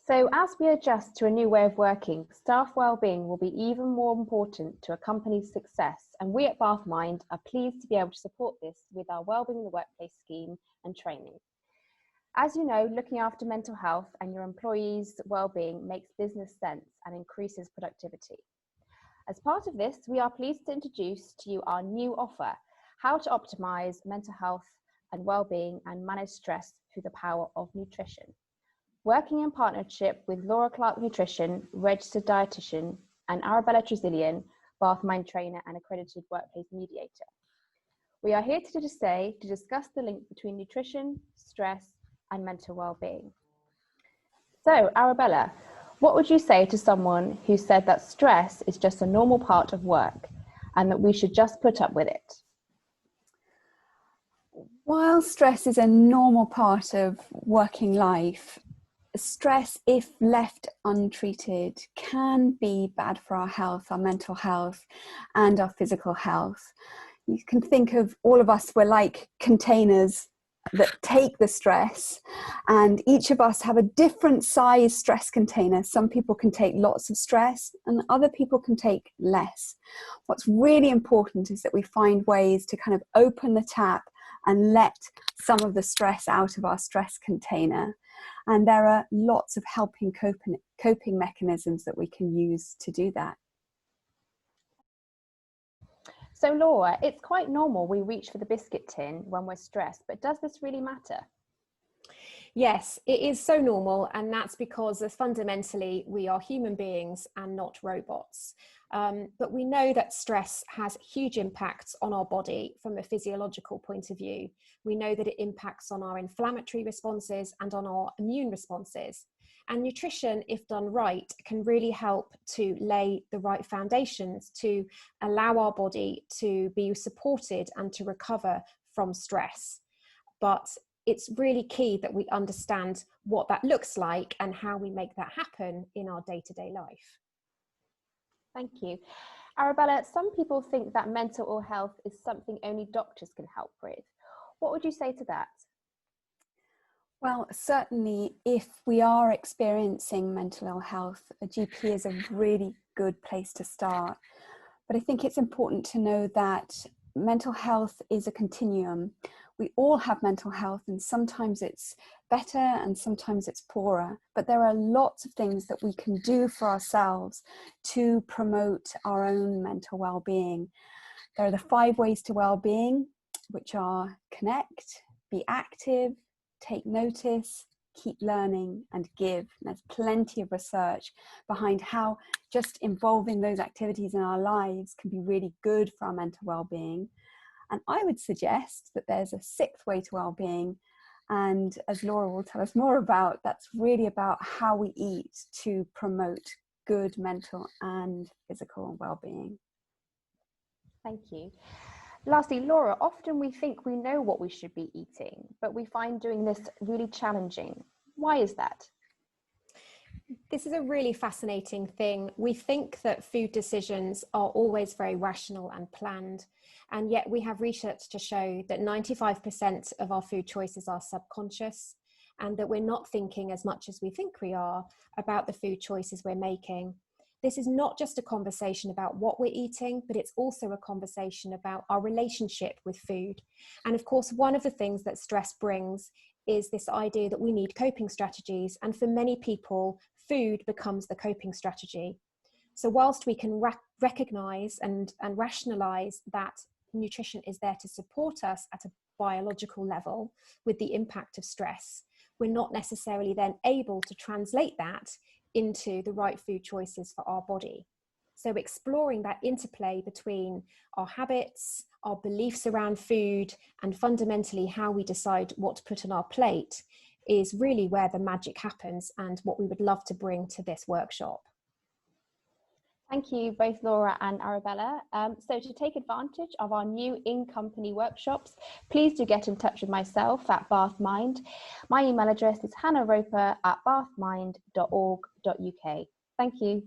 So as we adjust to a new way of working, staff wellbeing will be even more important to a company's success, and we at BathMind are pleased to be able to support this with our Wellbeing in the Workplace scheme and training. As you know, looking after mental health and your employees' wellbeing makes business sense and increases productivity. As part of this, we are pleased to introduce to you our new offer, How to Optimise Mental Health and Wellbeing and Manage Stress Through the Power of Nutrition. Working in partnership with Laura Clark Nutrition, registered dietitian, and Arabella Trazilian, BathMind trainer and accredited workplace mediator. We are here today to discuss the link between nutrition, stress, and mental well-being. So, Arabella, what would you say to someone who said that stress is just a normal part of work and that we should just put up with it? While stress is a normal part of working life, stress, if left untreated, can be bad for our health, our mental health, and our physical health. You can think of all of us, we're like containers that take the stress, and each of us have a different size stress container. Some people can take lots of stress and other people can take less. What's really important is that we find ways to kind of open the tap and let some of the stress out of our stress container. And there are lots of helping coping mechanisms that we can use to do that. So Laura, it's quite normal we reach for the biscuit tin when we're stressed, but does this really matter? Yes, it is so normal, and that's because fundamentally we are human beings and not robots. But we know that stress has huge impacts on our body from a physiological point of view. We know that it impacts on our inflammatory responses and on our immune responses. And nutrition, if done right, can really help to lay the right foundations to allow our body to be supported and to recover from stress. But it's really key that we understand what that looks like and how we make that happen in our day-to-day life. Thank you. Arabella, some people think that mental ill health is something only doctors can help with. What would you say to that? Well, certainly if we are experiencing mental ill health, a GP is a really good place to start. But I think it's important to know that mental health is a continuum. We all have mental health, and sometimes it's better and sometimes it's poorer. But there are lots of things that we can do for ourselves to promote our own mental well-being. There are the 5 ways to well-being, which are connect, be active, take notice, keep learning, and give. And there's plenty of research behind how just involving those activities in our lives can be really good for our mental well-being. And I would suggest that there's a 6th way to well-being, and as Laura will tell us more about, that's really about how we eat to promote good mental and physical well-being. Thank you. Lastly, Laura, often we think we know what we should be eating, but we find doing this really challenging. Why is that? This is a really fascinating thing. We think that food decisions are always very rational and planned, and yet we have research to show that 95% of our food choices are subconscious, and that we're not thinking as much as we think we are about the food choices we're making. This is not just a conversation about what we're eating, but it's also a conversation about our relationship with food. And of course, one of the things that stress brings is this idea that we need coping strategies. And for many people, food becomes the coping strategy. So whilst we can recognize and rationalize that nutrition is there to support us at a biological level with the impact of stress, we're not necessarily then able to translate that into the right food choices for our body. So exploring that interplay between our habits, our beliefs around food, and fundamentally how we decide what to put on our plate is really where the magic happens, and what we would love to bring to this workshop. Thank you, both Laura and Arabella. So to take advantage of our new in-company workshops, please do get in touch with myself at BathMind. My email address is hannahroper@bathmind.org.uk. Thank you.